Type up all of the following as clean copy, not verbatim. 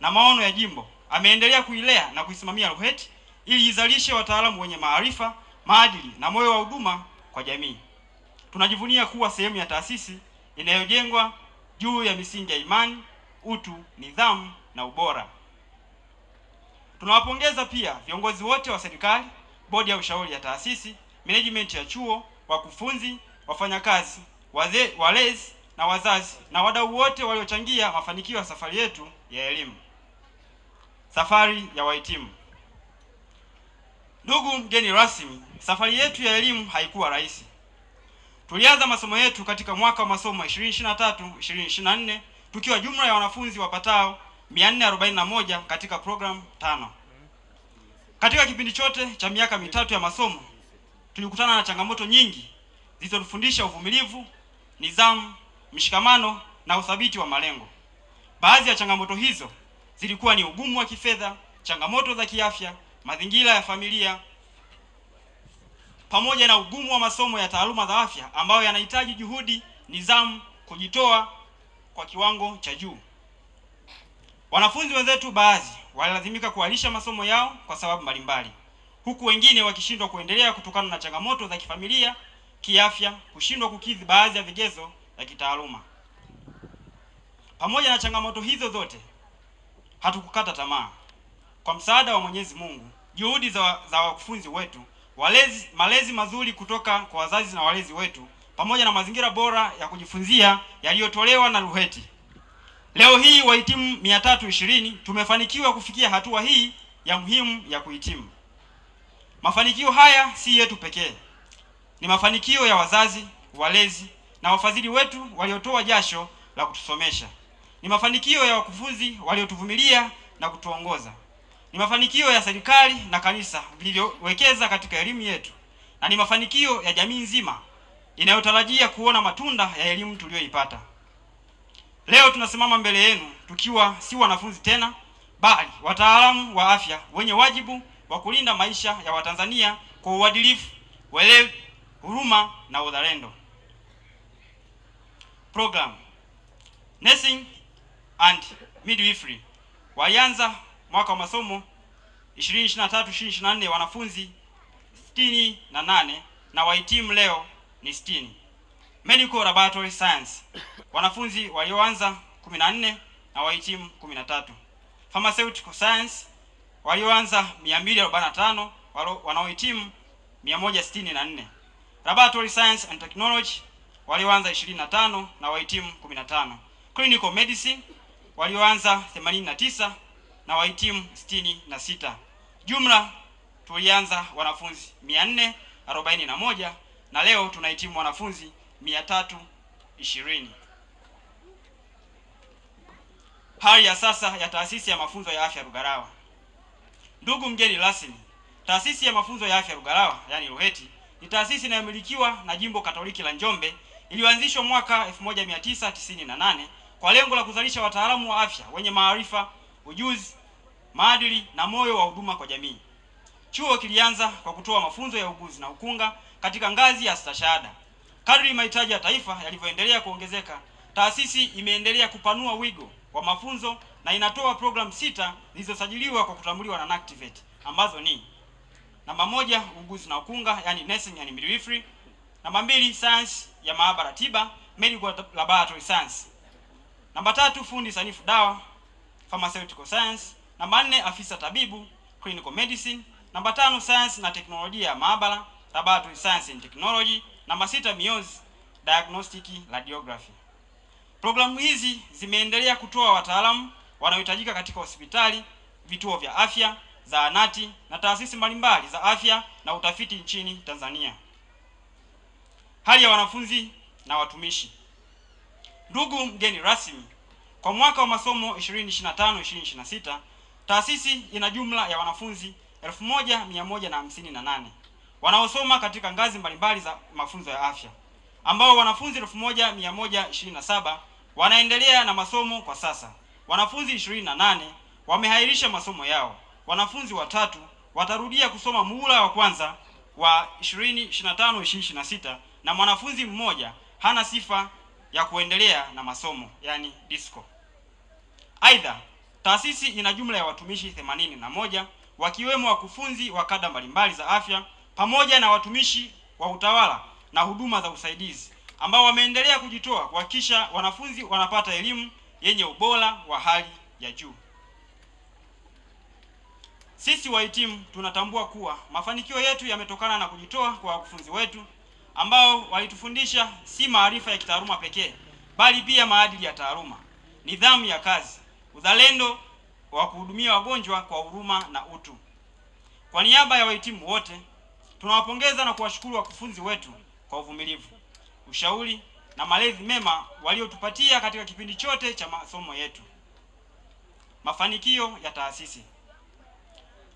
na maono ya jimbo, ameendelea kuilea na kuisimamia LUHET ili izalishe wataalamu wenye maarifa, maadili na moyo wa huduma kwa jamii. Tunajivunia kuwa sehemu ya taasisi inayojengwa juu ya misingi ya imani, utu, nidhamu na ubora. Tunawapongeza pia viongozi wote wa serikali, bodi ya ushauri ya taasisi, management ya chuo, wakufunzi, wafanyakazi, wazee, walezi na wazazi na wadau wote waliochangia mafanikio ya safari yetu ya elimu. Safari ya wahitimu. Ndugu mgeni rasmi, safari yetu ya elimu haikuwa rahisi. Tulianza masomo yetu katika mwaka wa masomo 2023-2024 tukiwa jumla ya wanafunzi wapatao 441 katika program 5. Katika kipindi chote cha miaka mitatu ya masomo, tulikutana na changamoto nyingi zilizotufundisha uvumilivu, nidhamu, mshikamano na uthabiti wa malengo. Baadhi ya changamoto hizo zilikuwa ni ugumu wa kifedha, changamoto za kiafya, mazingira ya familia, pamoja na ugumu wa masomo ya taaluma za afya ambayo yanahitaji juhudi, nidhamu, kujitoa kwa kiwango cha juu. Wanafunzi wenzetu baadhi walilazimika kuahirisha masomo yao kwa sababu mbalimbali, huku wengine wakishindwa kuendelea kutokana na changamoto za kifamilia, kiafya, kushindwa kukidhi baadhi ya vigezo vya kitaaluma. Pamoja na changamoto hizo zote, hatukukata tamaa. Kwa msaada wa Mwenyezi Mungu, juhudi za wakufunzi wetu, malezi mazuri kutoka kwa wazazi na walezi wetu, pamoja na mazingira bora ya kujifunzia yaliyotolewa na LUHET, leo hii wahitimu 320 tumefanikiwa kufikia hatua hii ya muhimu ya kuhitimu. Mafanikio haya si yetu pekee. Ni mafanikio ya wazazi, walezi na wafadhili wetu waliotoa jasho la kutusomesha. Ni mafanikio ya wakufunzi waliotuvumilia na kutuongoza. Ni mafanikio ya serikali na kanisa vilivyowekeza katika elimu yetu, na ni mafanikio ya jamii nzima inayotarajia kuona matunda ya elimu tuliyoipata. Leo tunasimama mbele yenu tukiwa si wanafunzi tena, bali wataalamu wa afya wenye wajibu wa kulinda maisha ya Watanzania kwa uadilifu, weledi, huruma na uzalendo. Program Nursing and Midwifery walianza mwaka wa masomo 2023-2024 wanafunzi 68 na wahitimu leo ni 60. Medical Laboratory Science wanafunzi walioanza 14 na wahitimu 13. Pharmaceutical Science walioanza 245 wanaohitimu 164. Laboratory Science and Technology walioanza 25 na wahitimu 15. Clinical Medicine walioanza 89 na wahitimu 66. Jumla tulianza wanafunzi 441 na leo tunahitimu wanafunzi 320. Hali ya sasa ya taasisi ya mafunzo ya afya Lugalawa. Ndugu mgeni rasmi, taasisi ya mafunzo ya afya Lugalawa, yani LUHET, ni taasisi inayomilikiwa na Jimbo Katoliki la Njombe, iliyoanzishwa mwaka 1998 kwa lengo la kuzalisha wataalamu wa afya wenye maarifa, ujuzi, maadili na moyo wa huduma kwa jamii. Chuo kilianza kwa kutoa mafunzo ya uguzi na ukunga katika ngazi ya stashahada. Kadri mahitaji ya taifa yalivyoendelea kuongezeka, taasisi imeendelea kupanua wigo wa mafunzo na inatoa program 6 zilizosajiliwa kwa kutambuliwa na NACTVET, ambazo ni: namba 1, uguzi na ukunga, yani Nursing and Midwifery; namba 2, science ya maabara tiba, Medical Laboratory Science; namba 3, fundi sanifu dawa, Pharmaceutical Science; namba 4, afisa tabibu, Clinical Medicine; namba 5, science na teknolojia ya maabara, Laboratory Science and Technology; namba 6, miozi, Diagnostic Radiography. Programu hizi zimeendelea kutoa wataalamu wanaohitajika katika hospitali, vituo vya afya, zahanati na taasisi mbalimbali za afya na utafiti nchini Tanzania. Hali ya wanafunzi na watumishi. Ndugu mgeni rasmi, kwa mwaka wa masomo 2025-2026 taasisi ina jumla ya wanafunzi 1158 wanaosoma katika ngazi mbalimbali za mafunzo ya afya, ambao wanafunzi 1127 wanaendelea na masomo kwa sasa. Wanafunzi 28 wamehairisha masomo yao. Wanafunzi 3 watarudia kusoma muhula wa kwanza wa 2025-2026 na mwanafunzi mmoja hana sifa ya kuendelea na masomo, yani disco. Aidha, Taasisi ina jumla ya watumishi 81 wakiwemo wakufunzi wa kada mbalimbali za afya pamoja na watumishi wa utawala na huduma za usaidizi ambao wameendelea kujitoa kuhakikisha wanafunzi wanapata elimu yenye ubora wa hali ya juu. Sisi wahitimu tunatambua kuwa mafanikio yetu yametokana na kujitoa kwa wakufunzi wetu ambao walitufundisha si maarifa ya kitaaluma pekee, bali pia maadili ya taaluma, nidhamu ya kazi, uzalendo wa kuhudumia wagonjwa kwa huruma na utu. Kwa niaba ya wahitimu wote, tunawapongeza na kuwashukuru wakufunzi wetu kwa uvumilivu, ushauri na malezi mema waliotupatia katika kipindi chote cha masomo yetu. Mafanikio ya taasisi.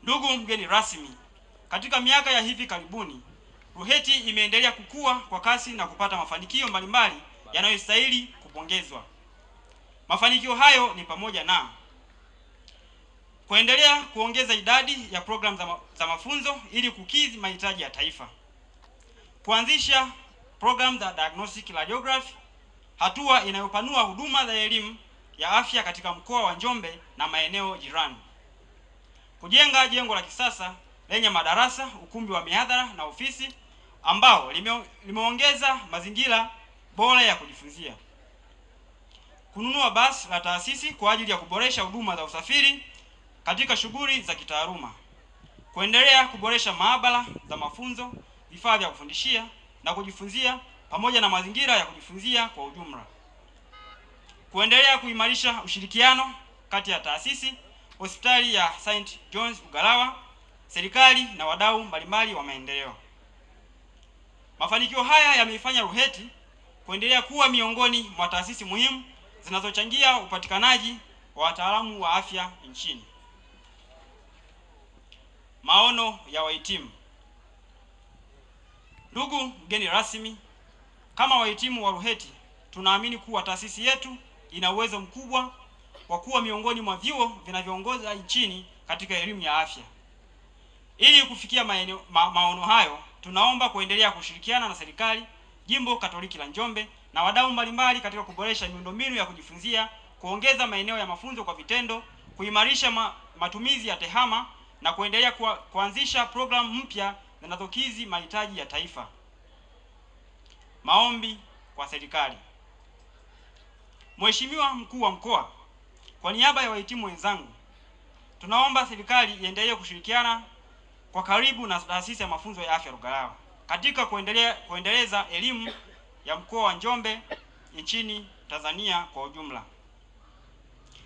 Ndugu mgeni rasmi, katika miaka ya hivi karibuni, RUHETI imeendelea kukua kwa kasi na kupata mafanikio mbalimbali yanayostahili kupongezwa. Mafanikio hayo ni pamoja na kuendelea kuongeza idadi ya programu za mafunzo ili kukidhi mahitaji ya taifa, kuanzisha programu za diagnostic radiography, hatua inayopanua huduma za elimu ya afya katika mkoa wa Njombe na maeneo jirani, kujenga jengo la kisasa lenye madarasa, ukumbi wa mihadhara na ofisi ambao limeongeza mazingira bora ya kujifunzia, kununua basi la taasisi kwa ajili ya kuboresha huduma za usafiri katika shughuli za kitaaluma, kuendelea kuboresha maabara za mafunzo, vifaa vya kufundishia na kujifunzia pamoja na mazingira ya kujifunzia kwa ujumla, kuendelea kuimarisha ushirikiano kati ya taasisi, hospitali ya St. John's Ugalawa, serikali na wadau mbalimbali wa maendeleo. Mafanikio haya yameifanya RUHETI kuendelea kuwa miongoni mwa taasisi muhimu zinazochangia upatikanaji wa wataalamu wa afya nchini. Maono ya wahitimu. Ndugu mgeni rasmi, kama wahitimu wa RUHETI tunaamini kuwa taasisi yetu ina uwezo mkubwa wa kuwa miongoni mwa vyuo vinavyoongoza nchini katika elimu ya afya. Ili kufikia maono hayo, tunaomba kuendelea kushirikiana na serikali, Jimbo Katoliki la Njombe na wadau mbalimbali katika kuboresha miundombinu ya kujifunzia, kuongeza maeneo ya mafunzo kwa vitendo, kuimarisha matumizi ya tehama na kuendelea kuanzisha programu mpya zinazokidhi mahitaji ya taifa. Maombi kwa serikali. Mheshimiwa Mkuu wa Mkoa, kwa niaba ya wahitimu wenzangu, tunaomba serikali iendelee kushirikiana kwa karibu na taasisi ya mafunzo ya afya Rugalawa katika kuendeleza elimu ya mkoa wa Njombe nchini Tanzania kwa ujumla.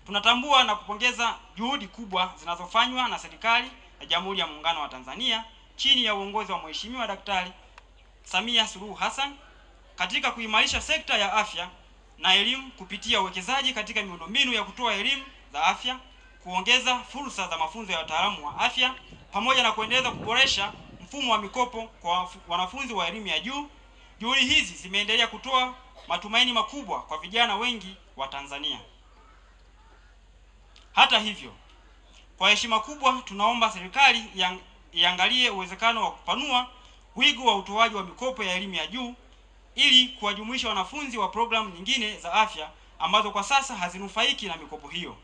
Tunatambua na kupongeza juhudi kubwa zinazofanywa na serikali ya Jamhuri ya Muungano wa Tanzania chini ya uongozi wa Mheshimiwa Daktari Samia Suluhu Hassan katika kuimarisha sekta ya afya na elimu kupitia uwekezaji katika miundombinu ya kutoa elimu za afya, kuongeza fursa za mafunzo ya wataalamu wa afya pamoja na kuendeleza kuboresha mfumo wa mikopo kwa wanafunzi wa elimu ya juu. Juhudi hizi zimeendelea kutoa matumaini makubwa kwa vijana wengi wa Tanzania. Hata hivyo, kwa heshima kubwa tunaomba serikali iangalie uwezekano wa kupanua wigo wa utoaji wa mikopo ya elimu ya juu ili kuwajumuisha wanafunzi wa programu nyingine za afya ambazo kwa sasa hazinufaiki na mikopo hiyo.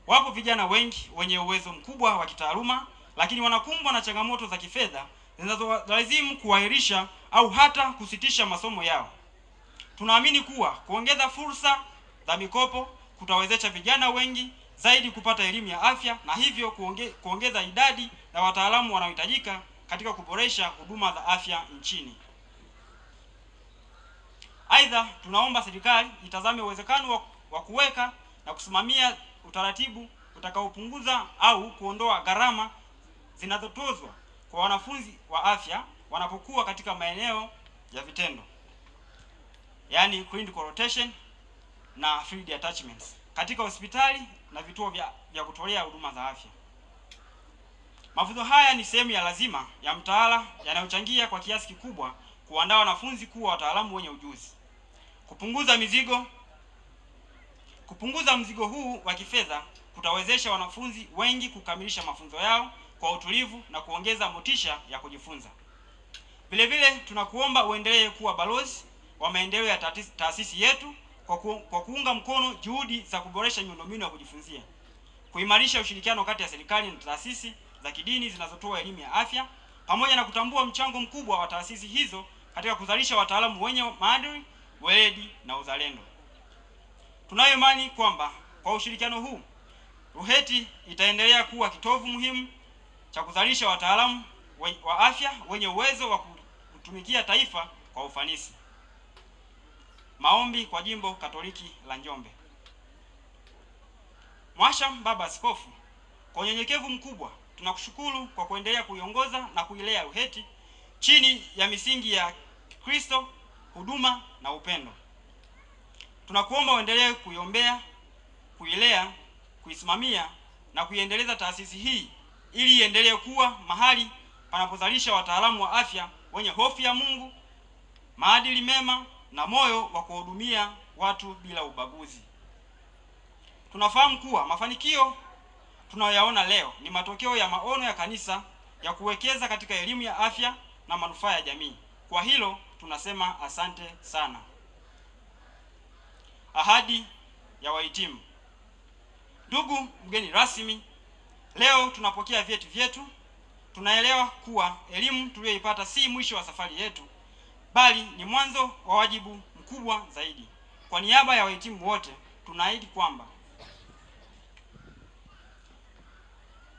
Wapo vijana wengi wenye uwezo mkubwa wa kitaaluma lakini wanakumbwa na changamoto za kifedha zinazowalazimu kuahirisha au hata kusitisha masomo yao. Tunaamini kuwa kuongeza fursa za mikopo kutawezesha vijana wengi zaidi kupata elimu ya afya na hivyo kuongeza idadi ya wataalamu wanaohitajika katika kuboresha huduma za afya nchini. Aidha, tunaomba serikali itazame uwezekano wa kuweka na kusimamia utaratibu utakaopunguza au kuondoa gharama zinazotozwa kwa wanafunzi wa afya wanapokuwa katika maeneo ya vitendo, yani clinical rotation na field attachments katika hospitali na vituo vya kutolea huduma za afya. Mafunzo haya ni sehemu ya lazima ya mtaala yanayochangia kwa kiasi kikubwa kuandaa wanafunzi kuwa wataalamu wenye ujuzi. Kupunguza mzigo huu wa kifedha kutawezesha wanafunzi wengi kukamilisha mafunzo yao kwa utulivu na kuongeza motisha ya kujifunza. Vile vile tunakuomba uendelee kuwa balozi wa maendeleo ya taasisi yetu kwa kuunga mkono juhudi za kuboresha miundombinu ya kujifunzia kuimarisha ushirikiano kati ya serikali na taasisi za kidini zinazotoa elimu ya afya, pamoja na kutambua mchango mkubwa wa taasisi hizo katika kuzalisha wataalamu wenye maadili, weledi na uzalendo. Tunayo imani kwamba kwa ushirikiano huu RUHETI itaendelea kuwa kitovu muhimu cha kuzalisha wataalamu wa afya wenye uwezo wa kutumikia taifa kwa ufanisi. Maombi kwa Jimbo Katoliki la Njombe. Mhashamu Baba Askofu, kwa unyenyekevu mkubwa tunakushukuru kwa kuendelea kuiongoza na kuilea RUHETI chini ya misingi ya Kristo, huduma na upendo. Tunakuomba uendelee kuiombea, kuilea, kuisimamia na kuiendeleza taasisi hii ili iendelee kuwa mahali panapozalisha wataalamu wa afya wenye hofu ya Mungu, maadili mema na moyo wa kuhudumia watu bila ubaguzi. Tunafahamu kuwa mafanikio tunayoyaona leo ni matokeo ya maono ya kanisa ya kuwekeza katika elimu ya afya na manufaa ya jamii. Kwa hilo tunasema asante sana. Ahadi ya wahitimu. Ndugu mgeni rasmi, leo tunapokea vyeti vyetu. Tunaelewa kuwa elimu tuliyoipata si mwisho wa safari yetu, bali ni mwanzo wa wajibu mkubwa zaidi. Kwa niaba ya wahitimu wote, tunaahidi kwamba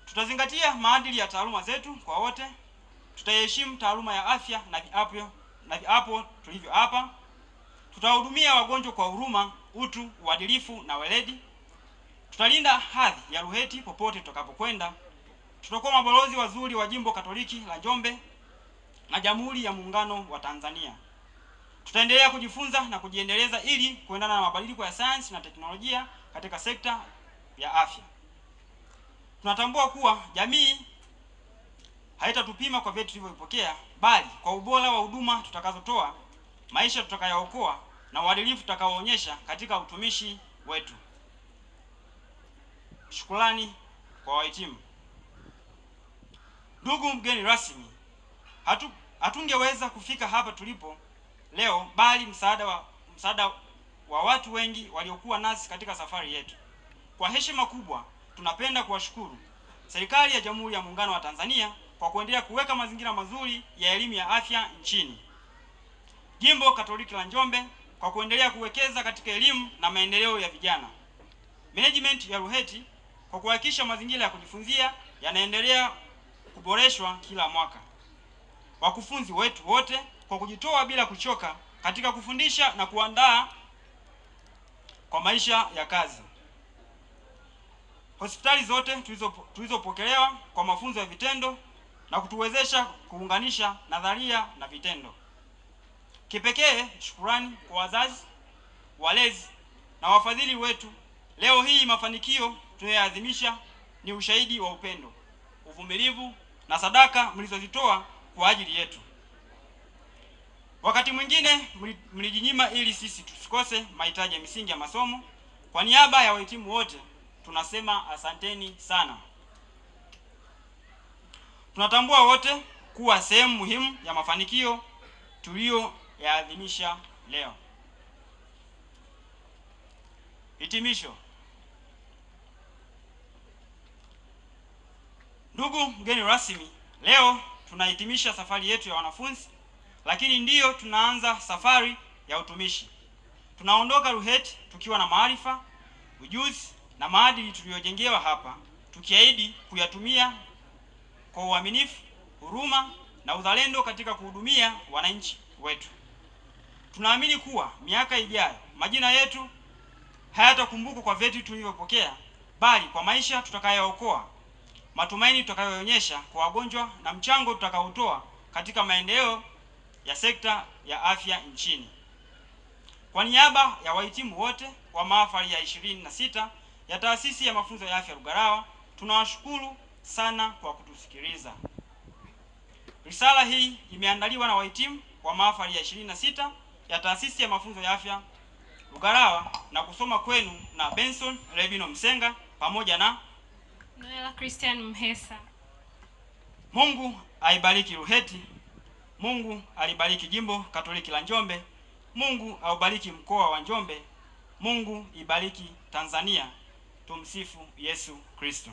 tutazingatia maadili ya taaluma zetu kwa wote, tutaheshimu taaluma ya afya na viapo tulivyo hapa, tutahudumia wagonjwa kwa huruma, utu, uadilifu na weledi, tutalinda hadhi ya RUHETI popote tutakapokwenda, tutakuwa mabalozi wazuri wa Jimbo Katoliki la Njombe na Jamhuri ya Muungano wa Tanzania. Tutaendelea kujifunza na kujiendeleza ili kuendana na mabadiliko ya sayansi na teknolojia katika sekta ya afya. Tunatambua kuwa jamii haitatupima kwa vyeti tulivyopokea, bali kwa ubora wa huduma tutakazotoa, maisha tutakayookoa na uadilifu tutakaoonyesha katika utumishi wetu. Shukrani kwa wahitimu. Ndugu mgeni rasmi, hatungeweza kufika hapa tulipo leo bali msaada wa watu wengi waliokuwa nasi katika safari yetu. Kwa heshima kubwa tunapenda kuwashukuru serikali ya Jamhuri ya Muungano wa Tanzania kwa kuendelea kuweka mazingira mazuri ya elimu ya afya nchini, Jimbo Katoliki la Njombe kwa kuendelea kuwekeza katika elimu na maendeleo ya vijana, management ya RUHETI kwa kuhakikisha mazingira ya kujifunzia yanaendelea kuboreshwa kila mwaka, wakufunzi wetu wote kwa kujitoa bila kuchoka katika kufundisha na kuandaa kwa maisha ya kazi, hospitali zote tulizopokelewa kwa mafunzo ya vitendo na kutuwezesha kuunganisha nadharia na vitendo. Kipekee shukrani kwa wazazi, walezi na wafadhili wetu. Leo hii mafanikio tunayoadhimisha ni ushahidi wa upendo, uvumilivu na sadaka mlizozitoa kwa ajili yetu. Wakati mwingine mlijinyima ili sisi tusikose mahitaji ya misingi ya masomo. Kwa niaba ya wahitimu wote tunasema asanteni sana. Tunatambua wote kuwa sehemu muhimu ya mafanikio tuliyoyaadhimisha leo. Hitimisho. Ndugu mgeni rasmi, leo tunahitimisha safari yetu ya wanafunzi, lakini ndiyo tunaanza safari ya utumishi. Tunaondoka RUHETI tukiwa na maarifa, ujuzi na maadili tuliyojengewa hapa, tukiahidi kuyatumia kwa uaminifu, huruma na uzalendo katika kuhudumia wananchi wetu. Tunaamini kuwa miaka ijayo majina yetu hayatakumbukwa kwa vyeti tulivyopokea, bali kwa maisha tutakayookoa, matumaini tutakayoonyesha kwa wagonjwa na mchango tutakaotoa katika maendeleo ya sekta ya afya nchini. Kwa niaba ya wahitimu wote wa mahafali ya 26 ya Taasisi ya Mafunzo ya Afya Rugarawa, tunawashukuru sana kwa kutusikiliza. Risala hii imeandaliwa na wahitimu wa mahafali ya 26 ya Taasisi ya Mafunzo ya Afya Rugarawa na kusoma kwenu na Benson Levino Msenga pamoja na Noela Christian Mhesa. Mungu aibariki RUHETI. Mungu alibariki Jimbo Katoliki la Njombe. Mungu aubariki mkoa wa Njombe. Mungu ibariki Tanzania. Tumsifu Yesu Kristo.